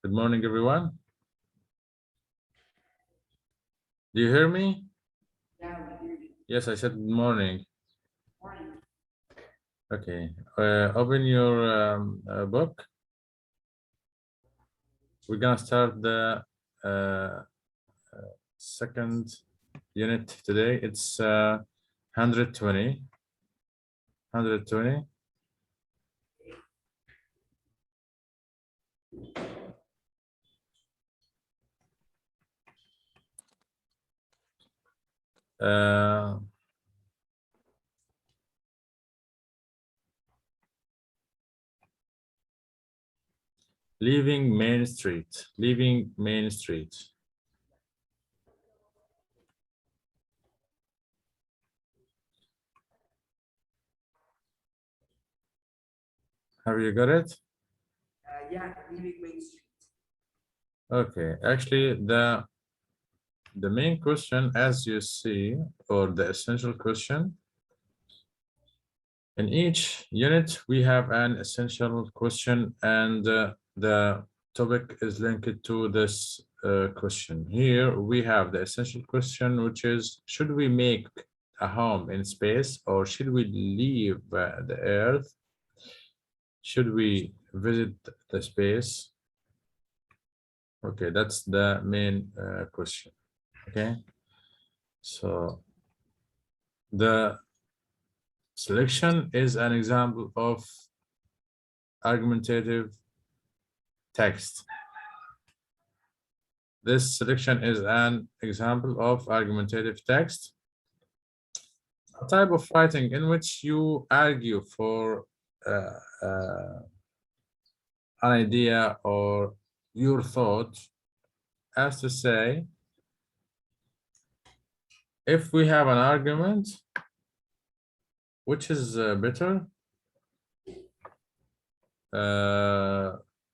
Good morning, everyone. Do you hear me? Yeah, we hear you. Yes, I said good morning. Morning. Okay, open your book. We're gonna start the second unit today. It's 120. 120. Leaving Main Street. Leaving Main Street. Have you got it? Yeah, leaving Main Street. Okay, actually the main question, as you see, or the essential question, in each unit we have an essential question, and the topic is linked to this question. Here we have the essential question, which is, should we make a home in space, or should we leave the Earth? Should we visit the space? Okay, that's the main question. Okay, so the selection is an example of argumentative text. This selection is an example of argumentative text, a type of writing in which you argue for an idea or your thought, as to say, if we have an argument, which is better,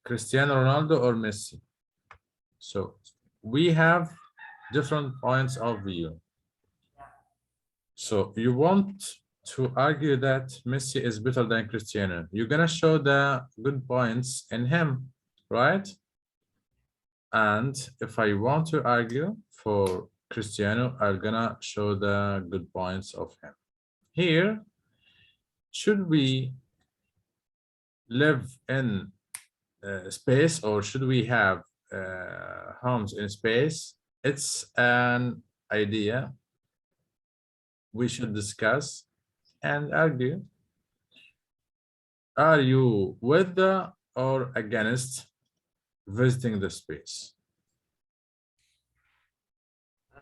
Cristiano Ronaldo or Messi? So we have different points of view. So you want to argue that Messi is better than Cristiano. You're gonna show the good points in him, right? And if I want to argue for Cristiano, I'm gonna show the good points of him. Here, should we live in space, or should we have homes in space? It's an idea we should discuss and argue. Are you with the or against visiting the space?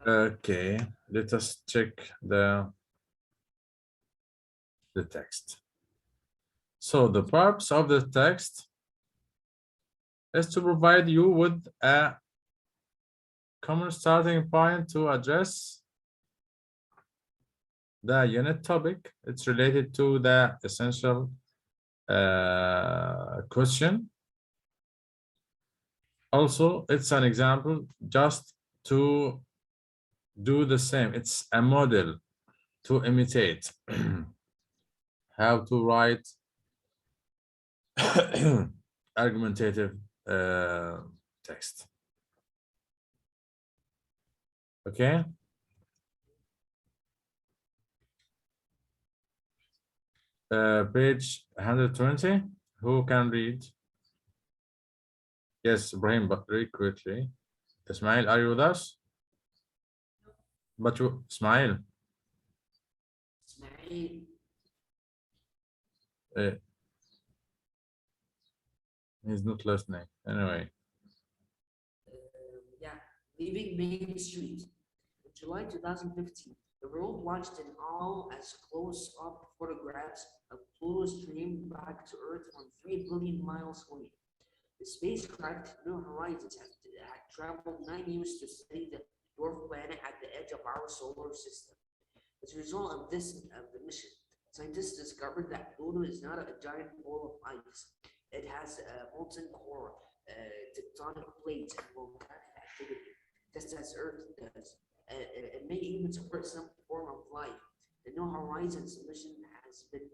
Okay, let us check the text. So the purpose of the text is to provide you with a common starting point to address the unit topic. It's related to the essential question. Also, it's an example just to do the same. It's a model to imitate how to write argumentative text. Okay. Page 120. Who can read? Yes, Ibrahim, but very quickly. Ismail, are you with us? But you, Ismail. Ismail. He's not listening. Anyway. Yeah, leaving Main Street. In July 2015, the world watched in awe as close-up photographs of Pluto streamed back to Earth from 3 billion miles away. The spacecraft New Horizons had traveled 9 years to study the dwarf planet at the edge of our solar system. As a result of the mission, scientists discovered that Pluto is not a giant ball of ice. It has a molten core, tectonic plates, and volcanic activity, just as Earth does. It may even support some form of life. The New Horizons mission has been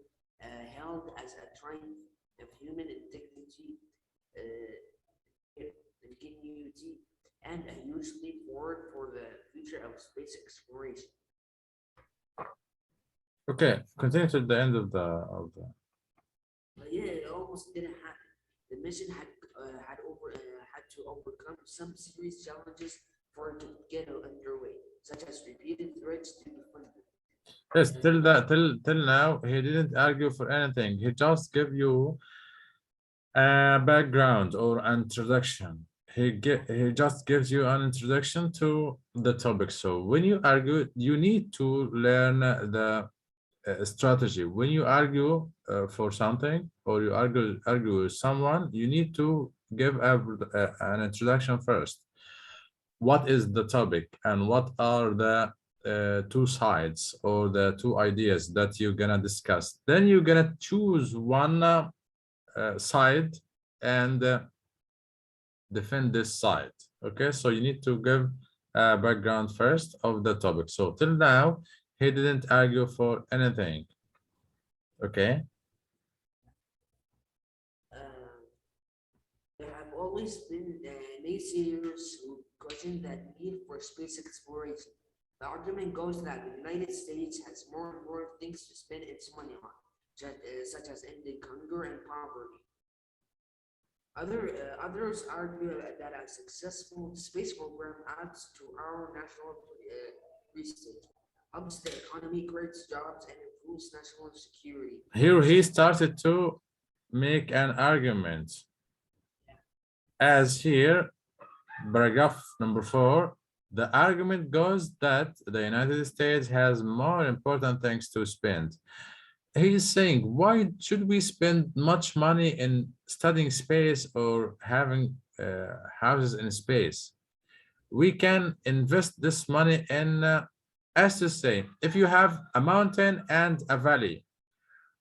hailed as a triumph of human dignity. ingenuity, and a huge leap forward for the future of space exploration. Okay, continue to the end of the But yeah, it almost didn't happen. The mission had to overcome some serious challenges for it to get underway, such as repeated threats to the funding. Yes, till now he didn't argue for anything. He just gave you a background or introduction. He just gives you an introduction to the topic. So when you argue, you need to learn the strategy. When you argue for something or you argue with someone, you need to give an introduction first. What is the topic and what are the two sides or the two ideas that you're gonna discuss? Then you're gonna choose one side and defend this side. Okay, so you need to give a background first of the topic. So till now, he didn't argue for anything. Okay. There have always been naysayers who question the need for space exploration. The argument goes that the United States has more important things to spend its money on, such as ending hunger and poverty. Others argue that a successful space program adds to our national prestige, helps the economy, creates jobs, and improves national security. Here he started to make an argument. As here, paragraph number 4, the argument goes that the United States has more important things to spend. He is saying, why should we spend much money in studying space or having houses in space? We can invest this money in, as to say, if you have a mountain and a valley,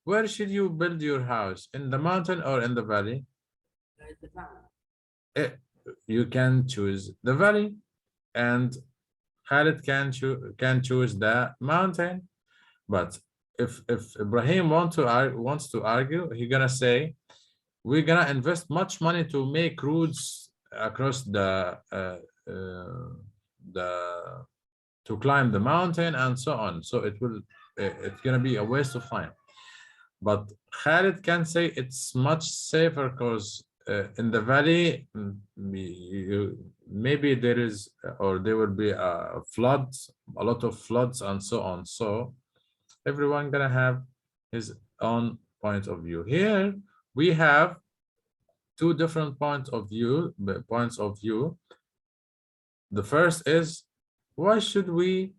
where should you build your house? In the mountain or in the valley? The valley. You can choose the valley, and Khalid can choose the mountain. But if Ibrahim wants to argue, he's gonna say, we're gonna invest much money to make roads across the to climb the mountain and so on. So it's gonna be a waste of time. But Khalid can say it's much safer because in the valley, maybe there is or there will be floods, a lot of floods and so on. So everyone gonna have his own point of view. Here we have two different points of view. The first is, why should we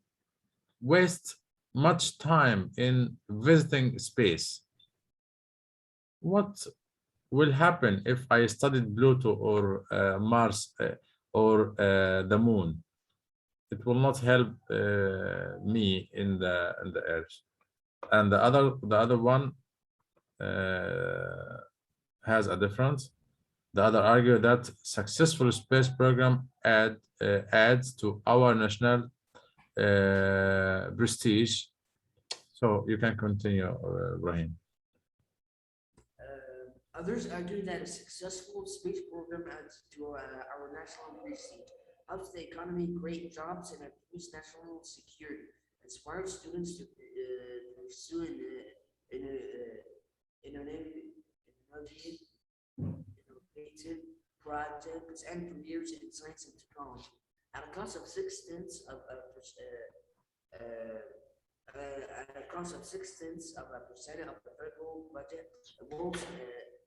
waste much time in visiting space? What will happen if I studied Pluto or Mars or the moon? It will not help me in the Earth. And the other one has a difference. The other argue that successful space program adds to our national prestige. So you can continue, Ibrahim. Others argue that a successful space program adds to our national prestige, helps the economy create jobs, and improves national security, inspires students to pursue innovative projects and careers in science and technology, at a cost of 6/10 of a at a cost of 6/10% of the federal budget.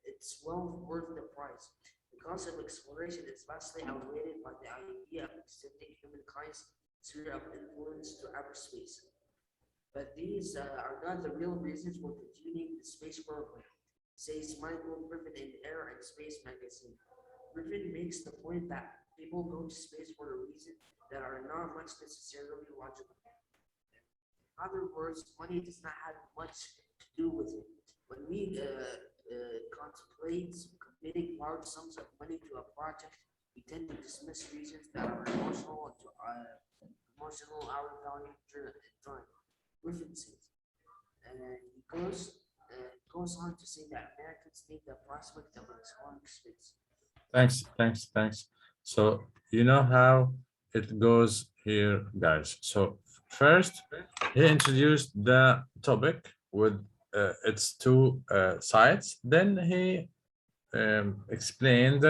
It's well worth the price. The cost of exploration is vastly outweighed by the idea of extending humankind's sphere of influence to outer space. But these are not the real reasons for continuing the space program, says Michael Griffin in Air and Space magazine. Griffin makes the point that people go to space for a reason that are not much necessarily logical. In other words, money does not have much to do with it. When we contemplate committing large sums of money to a project, we tend to dismiss reasons that are emotional our value time. Griffin says, and he goes on to say that Americans need the prospect of exploring space. Thanks. So you know how it goes here, guys. So first, he introduced the topic with its two sides. Then he explained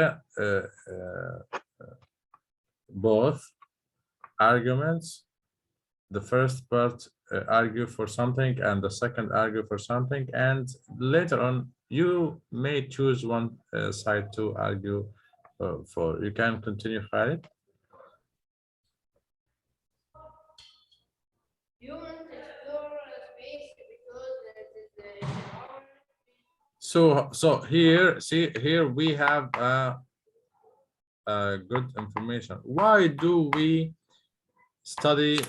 both arguments. The first part argue for something and the second argue for something, and later on you may choose one side to argue for. You can continue, Khalid. Humans explore space because it is our So here, see here we have good information. Why do we study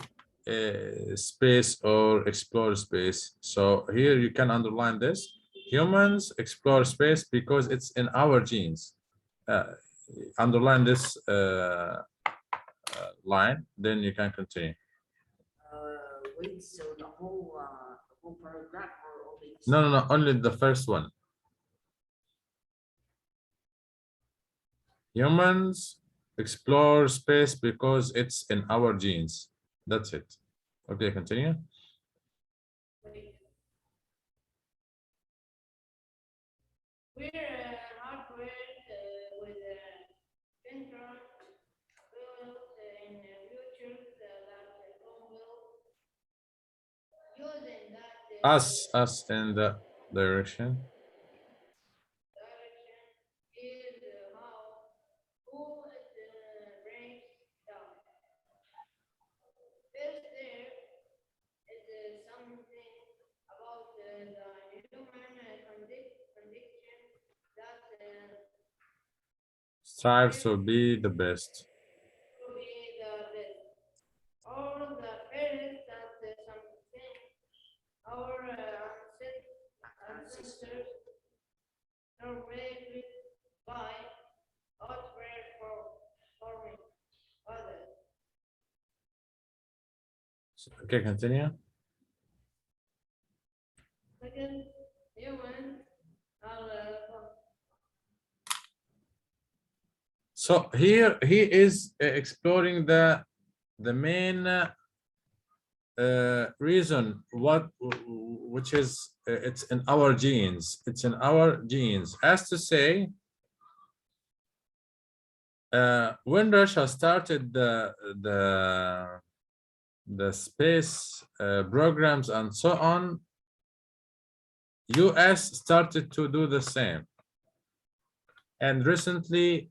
space or explore space? So here you can underline this. Humans explore space because it's in our genes. Underline this line, then you can continue. Wait, so the whole paragraph or only? No, only the first one. Humans explore space because it's in our genes. That's it. Okay, continue. we're hardware with syndrome wheels in the future that will using that Us in the direction. direction is how who breaks down. First, there is something about the human condition that Strives to be the best. to be the best. Or the first that something our ancestors survived by outward for forming others. Okay, continue. Second, humans are So here he is exploring the main reason which is it's in our genes. It's in our genes. As to say, when Russia started the space programs and so on, US started to do the same. And recently,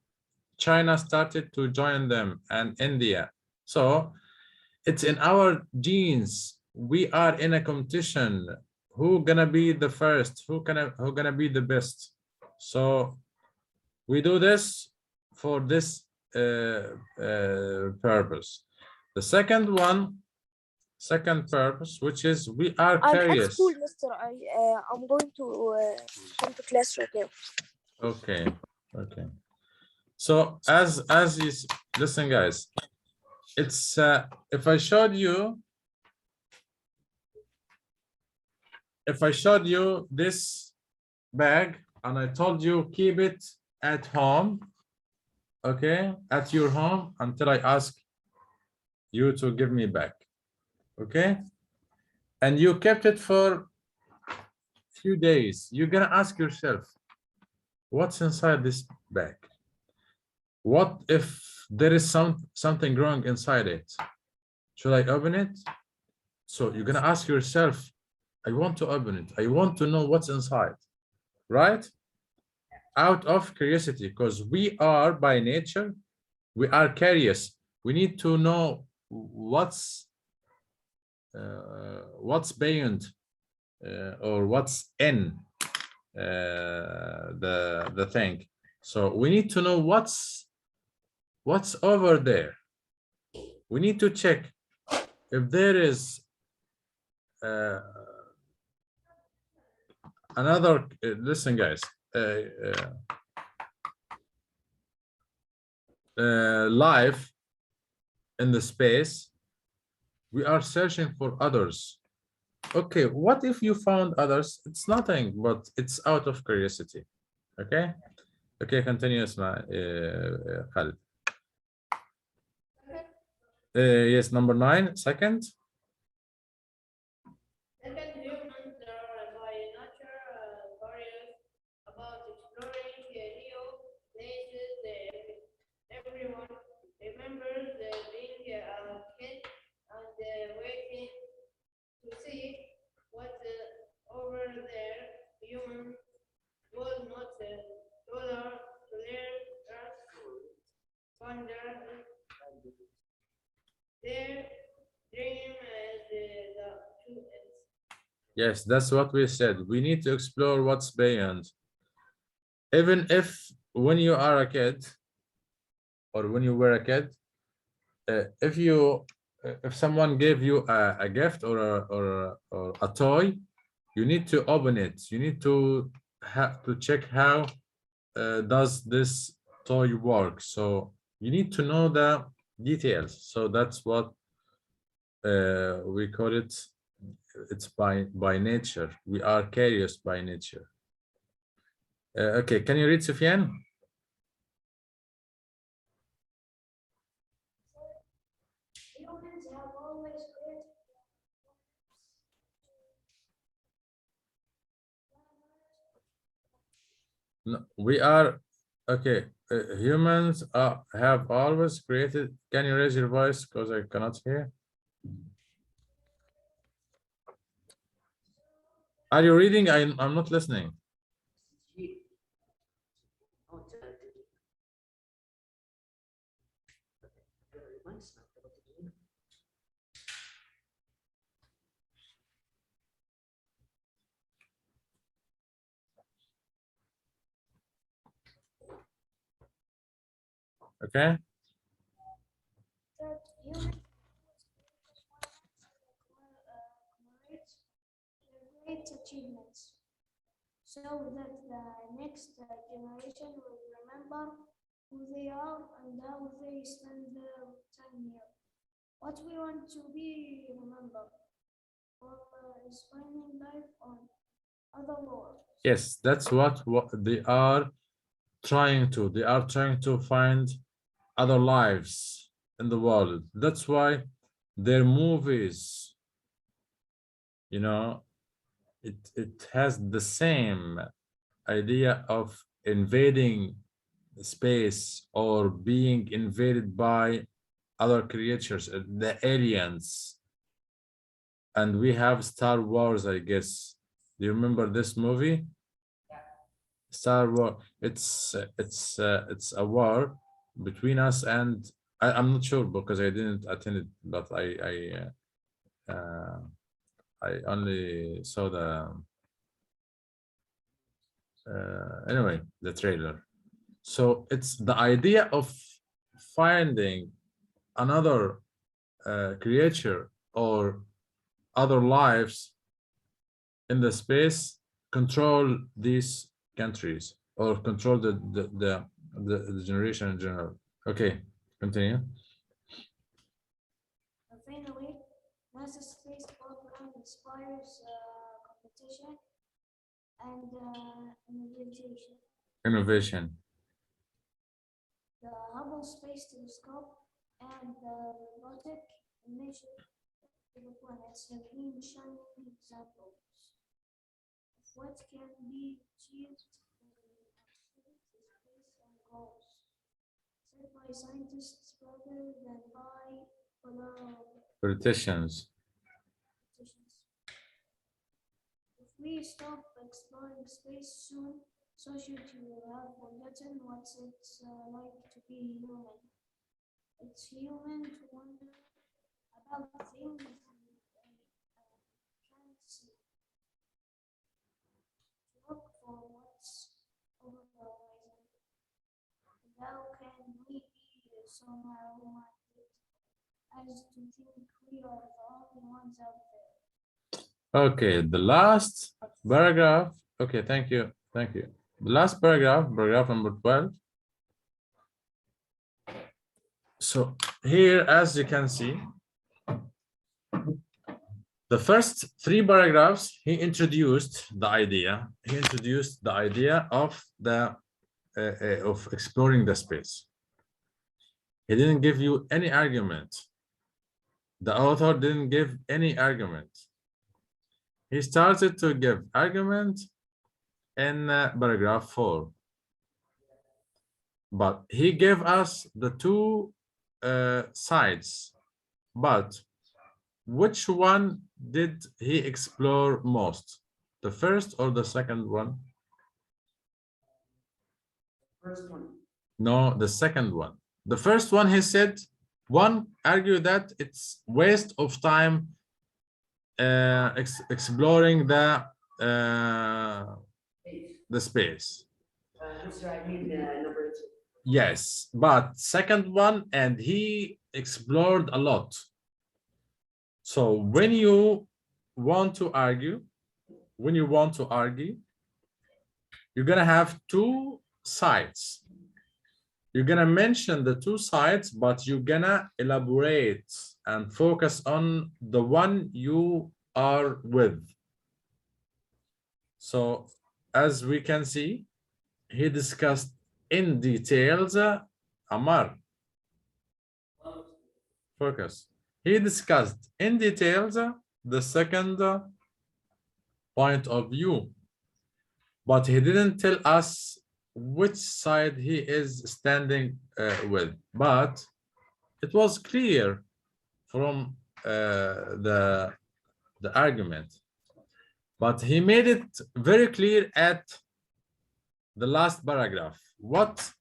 China started to join them, and India. So it's in our genes. We are in a competition. Who gonna be the first? Who gonna be the best? So we do this for this purpose. The second purpose, which is we are I'm curious. at school, mister. I'm going to come to class right now. Okay. So as you listen, guys, it's if I showed you this bag and I told you keep it at home, okay, at your home until I ask you to give me back, okay, and you kept it for few days, you're gonna ask yourself, what's inside this bag? What if there is something wrong inside it? Should I open it? So you're gonna ask yourself, I want to open it. I want to know what's inside, right? Out of curiosity, because we are by nature, we are curious. We need to know what's beyond or what's in the thing. So we need to know what's over there. We need to check if there is another listen, guys, life in the space. We are searching for others. Okay, what if you found others? It's nothing, but it's out of curiosity. Okay, continue, Khalid. Yes, number 9, second. Second, humans are by nature curious about exploring new places. Everyone remembers being a kid and waiting to see what over there. Human was not taller to learn, trust, wonder. Their dream is the to Yes, that's what we said. We need to explore what's beyond. Even if when you are a kid or when you were a kid, if someone gave you a gift or a toy, you need to open it. You need to have to check how does this toy work. So you need to know the details. So that's what we call it. It's by nature. We are curious by nature. Okay, can you read, Sufyan? humans have always created No, we are okay. Humans have always created. Can you raise your voice because I cannot hear? Are you reading? I'm not listening. Oh, Okay. that humans commemorate their great achievements so that the next generation will remember who they are and how they spend their time here. What we want to be remembered for is finding life on other worlds. Yes, that's what they are trying to. They are trying to find other lives in the world. That's why their movies, you know, it has the same idea of invading space or being invaded by other creatures, the aliens. And we have Star Wars, I guess. Do you remember this movie? Star Wars. It's a war between us and I'm not sure because I didn't attend it, but I only saw the anyway the trailer. So it's the idea of finding another creature or other lives in the space control these countries or control the generation in general. Okay, continue. Finally, NASA space program inspires competition and innovation. Innovation. The Hubble Space Telescope and the robotic mission to the planets have been shining examples of what can be achieved in space and goals set by scientists rather than by Politicians. politicians. If we stop exploring space soon, society will have forgotten what it's like to be human. It's human to wonder about things we can't see. To look for what's over the horizon. How can we be so narrow-minded as to think we are the only ones out there? Okay, the last paragraph. Okay, thank you. Thank you. The last paragraph, paragraph number 12. So here, as you can see, the first 3 paragraphs, he introduced the idea. He introduced the idea of the of exploring the space. He didn't give you any argument. The author didn't give any argument. He started to give argument in paragraph 4. But he gave us the two sides. But which one did he explore most? The first or the second one? First one. No, the second one. The first one, he said, one argued that it's waste of time exploring the space. Sir, I mean number 2. Yes, but second one, and he explored a lot. So when you want to argue, you're gonna have two sides. You're gonna mention the two sides, but you're gonna elaborate and focus on the one you are with. So as we can see, he discussed in details, Amar, focus. He discussed in details the second point of view, but he didn't tell us which side he is standing with. But it was clear from the argument. But he made it very clear at the last paragraph. What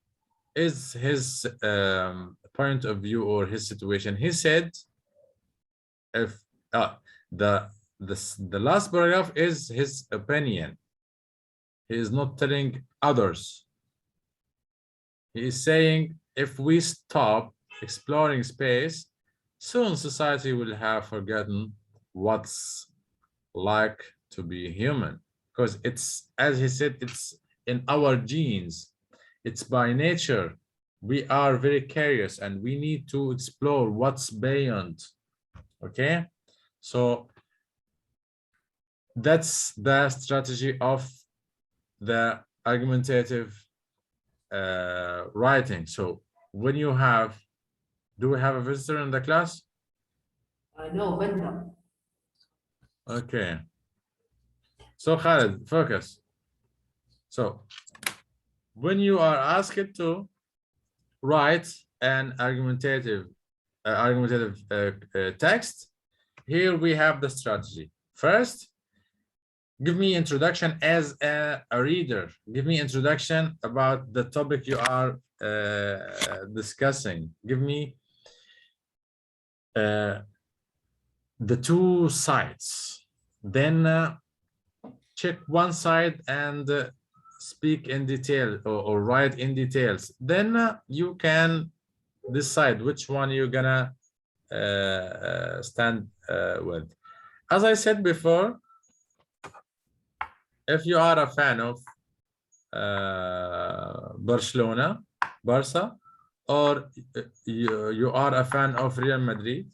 is his point of view or his situation? He said, if the last paragraph is his opinion. He is not telling others. He is saying, if we stop exploring space, soon society will have forgotten what's like to be human, because it's, as he said, it's in our genes, it's by nature. We are very curious and we need to explore what's beyond. Okay, so that's the strategy of the argumentative writing. So when you have, do we have a visitor in the class? No, Venda. Okay. So Khaled, focus. So when you are asked to write an argumentative text, here we have the strategy. First, give me introduction as a reader. Give me introduction about the topic you are discussing. Give me the two sides. Then check one side and speak in detail or write in details. Then you can decide which one you're gonna stand with. As I said before, if you are a fan of Barca, or you are a fan of Real Madrid,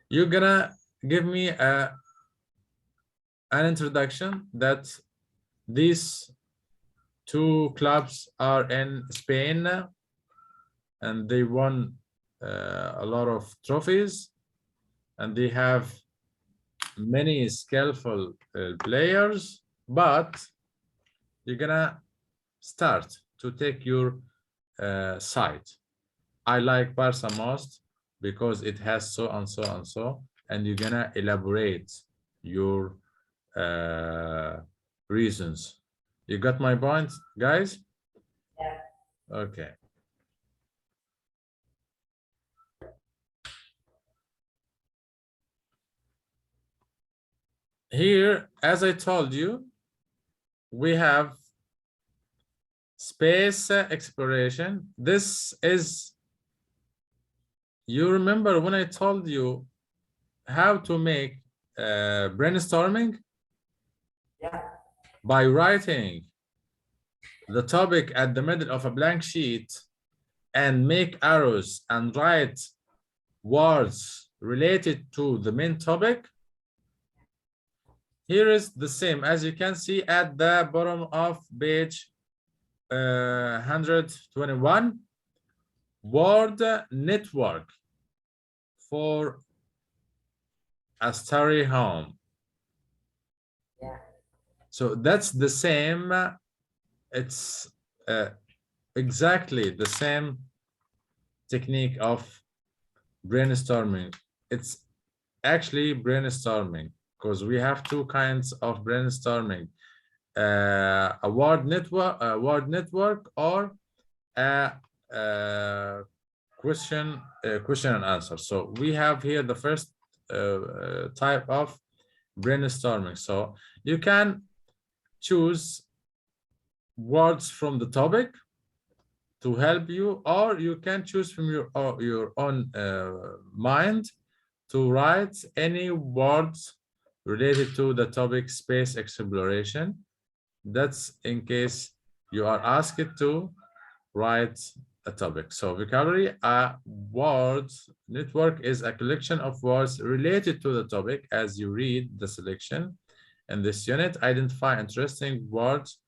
you're gonna give me an introduction that these two clubs are in Spain and they won a lot of trophies and they have many skillful players, but you're gonna start to take your side. I like Barca most because it has so and so and so, and you're gonna elaborate your reasons. You got my point, guys? Yeah. Okay. Here, as I told you, we have space exploration. This is, you remember when I told you how to make brainstorming? Yeah. By writing the topic at the middle of a blank sheet and make arrows and write words related to the main topic. Here is the same, as you can see at the bottom of page 121, word network. for a starry home. Yeah. So that's the same. It's exactly the same technique of brainstorming. It's actually brainstorming because we have two kinds of brainstorming: a word network, or a question and answer. So we have here the first type of brainstorming. So you can choose words from the topic to help you, or you can choose from your own mind to write any words related to the topic space exploration. That's in case you are asked to write a topic. So vocabulary, a word network is a collection of words related to the topic. As you read the selection in this unit, identify interesting words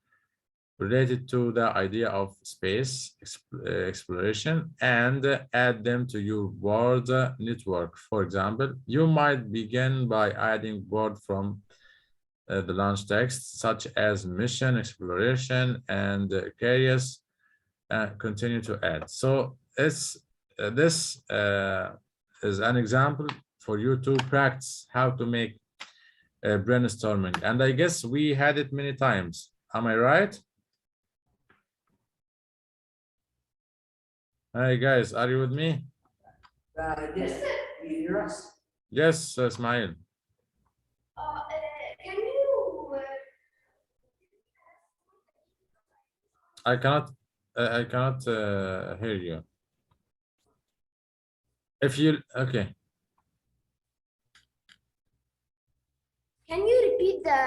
related to the idea of space exploration and add them to your word network. For example, you might begin by adding words from the launch text, such as mission, exploration, and curious, continue to add. So this is an example for you to practice how to make brainstorming. And I guess we had it many times. Am I right? Hi guys, are you with me? Yes, you hear us? Yes, Ismail. Can you I cannot hear you. If you okay, can you repeat the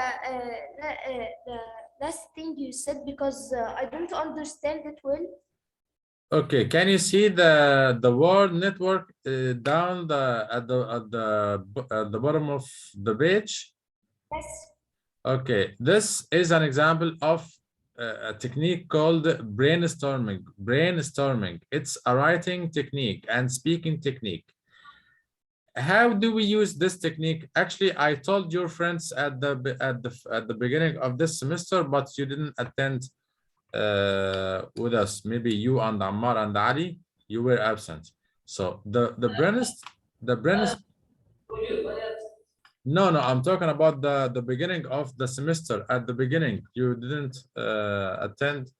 last thing you said, because I don't understand it well? okay. Can you see the word network down at the bottom of the page? Yes. Okay, this is an example of a technique called brainstorming. Brainstorming. It's a writing technique and speaking technique. How do we use this technique? Actually, I told your friends at the beginning of this semester, but you didn't attend with us. Maybe you and Ammar and Ali, you were absent. So the no, I'm talking about the beginning of the semester. At the beginning, you didn't attend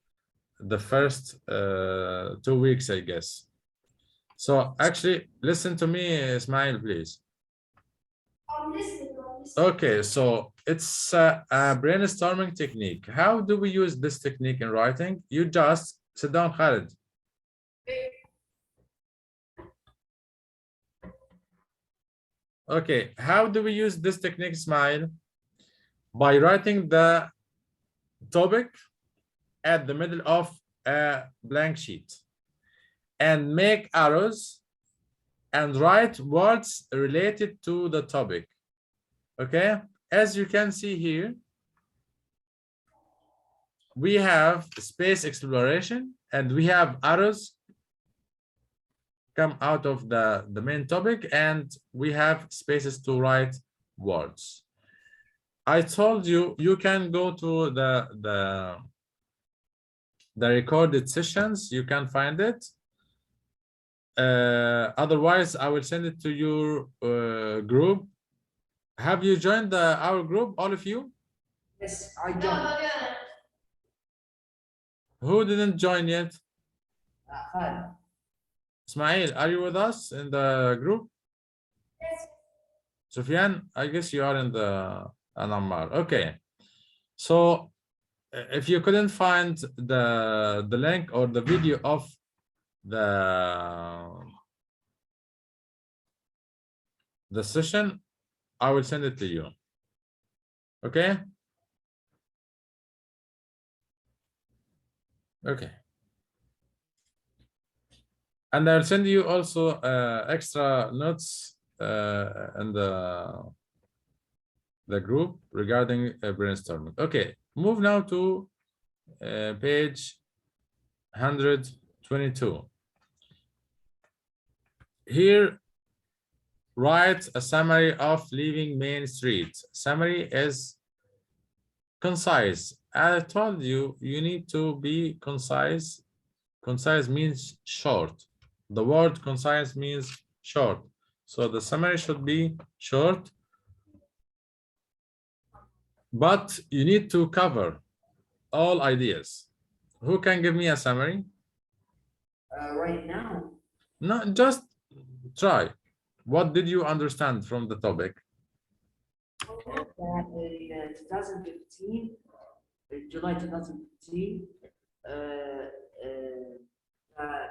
the first 2 weeks, I guess. So actually, listen to me, Ismail, please. I'm listening. I'm listening. Okay, so it's a brainstorming technique. How do we use this technique in writing? You just sit down, Khalid. Okay, how do we use this technique, Ismail? By writing the topic at the middle of a blank sheet and make arrows and write words related to the topic. Okay, as you can see here, we have space exploration and we have arrows come out of the main topic, and we have spaces to write words. I told you, you can go to the recorded sessions, you can find it. Otherwise, I will send it to your group. Have you joined our group, all of you? Yes, I joined. Who didn't join yet? Khalid. Ismail, are you with us in the group? Yes. Sufyan, I guess you are in the Ammar. Okay. So if you couldn't find the link or the video of the session, I will send it to you. Okay? Okay. And I'll send you also extra notes in the group regarding brainstorming. Okay, move now to page 122. Here, write a summary of leaving Main Street. Summary is concise. I told you, you need to be concise. Concise means short. The word concise means short. So the summary should be short, but you need to cover all ideas. Who can give me a summary? Right now, No, just try. What did you understand from the topic? that in 2015, July 2015, that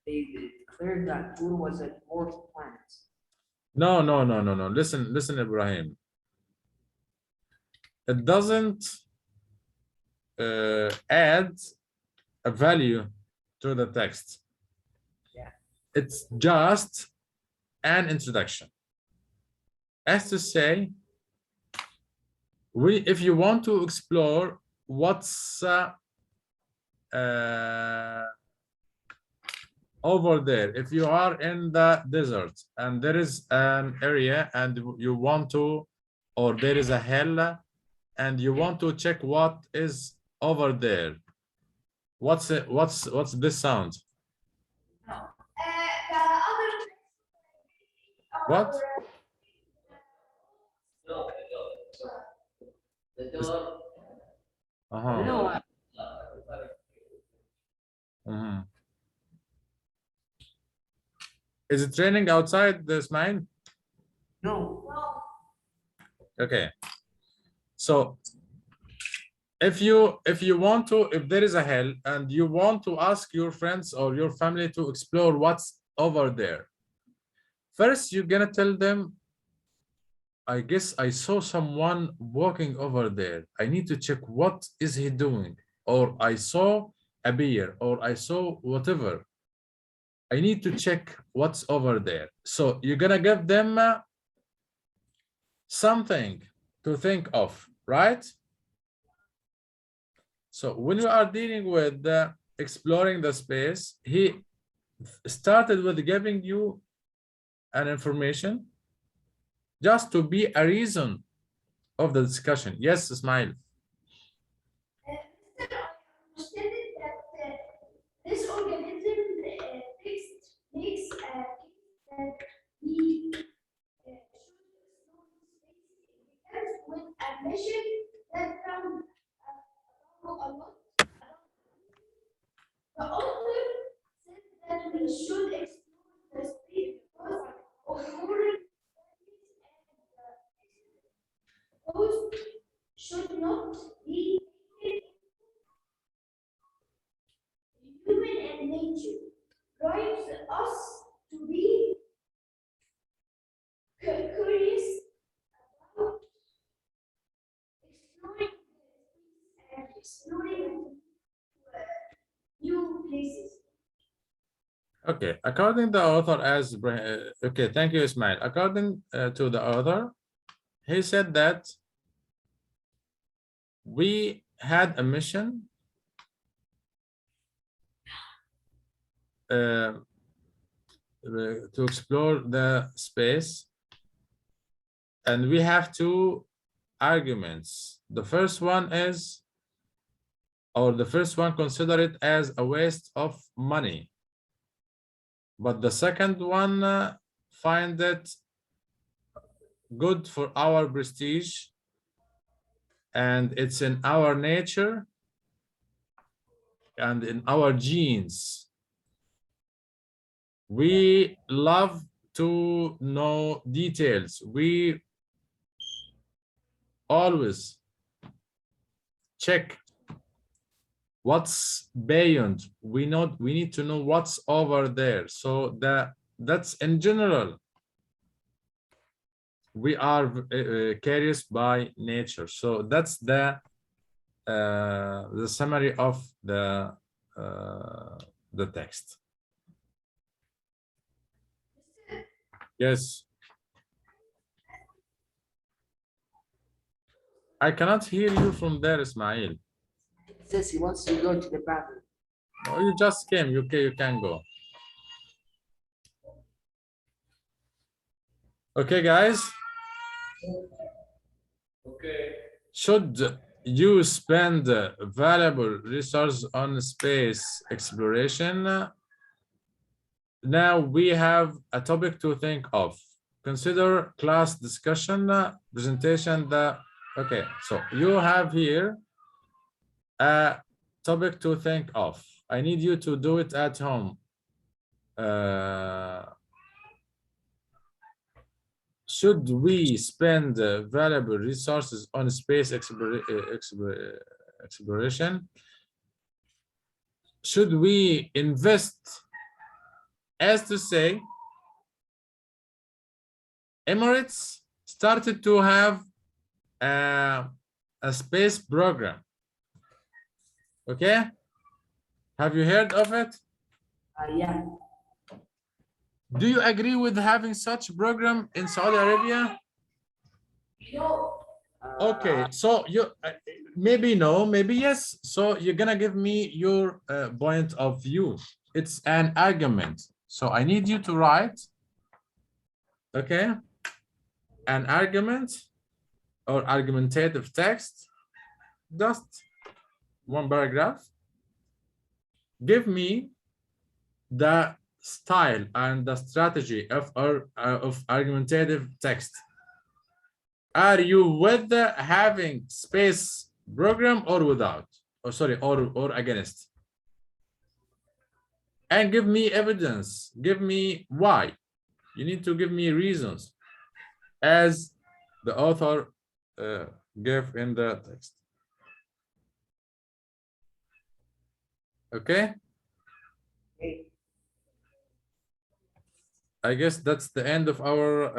they declared that Pluto was a dwarf planet. No. Listen, Ibrahim. It doesn't add a value to the text. Yeah. It's just an introduction. As to say, if you want to explore what's over there, if you are in the desert and there is an area and you want to, or there is a hell and you want to check what is over there, what's this sound? What? No, Mhm. Is it raining outside this mine? no. Okay. So if you want to, if there is a hell and you want to ask your friends or your family to explore what's over there, first you're gonna tell them, I guess I saw someone walking over there. I need to check what is he doing, or I saw a bear, or I saw whatever. I need to check what's over there. So you're gonna give them something to think of, right? So when you are dealing with exploring the space, he started with giving you an information just to be a reason of the discussion. Yes, Ismail. This organism makes that we with a mission that found a lot. The author said that we should explore the space because of more those should not be human and nature drives us to be curious about exploring new places. Okay, according to the author, okay, thank you, Ismail. According to the author, he said that we had a mission to explore the space, and we have two arguments. The first one is, or the first one, consider it as a waste of money. But the second one, find it good for our prestige, and it's in our nature and in our genes. We love to know details. We always check what's beyond. We need to know what's over there. So that's in general. We are curious by nature. So that's the summary of the text. Yes. I cannot hear you from there, Ismail. It says he wants to go to the bathroom. Oh, you just came. You can go. Okay, guys. Okay. Should you spend valuable resource on space exploration? Now we have a topic to think of. Consider class discussion, presentation. Okay, so you have here a topic to think of. I need you to do it at home. Should we spend valuable resources on space exploration? Should we invest, as to say, Emirates started to have a space program. Okay, have you heard of it? Yeah. Do you agree with having such program in Saudi Arabia? Okay, so you maybe no, maybe yes. So you're gonna give me your point of view. It's an argument. So I need you to write, okay, an argument or argumentative text, just one paragraph. Give me the style and the strategy of argumentative text. Are you with having space program or without? Or sorry, or against? And give me evidence. Give me why. You need to give me reasons, as the author gave in the text. Okay. I guess that's the end of our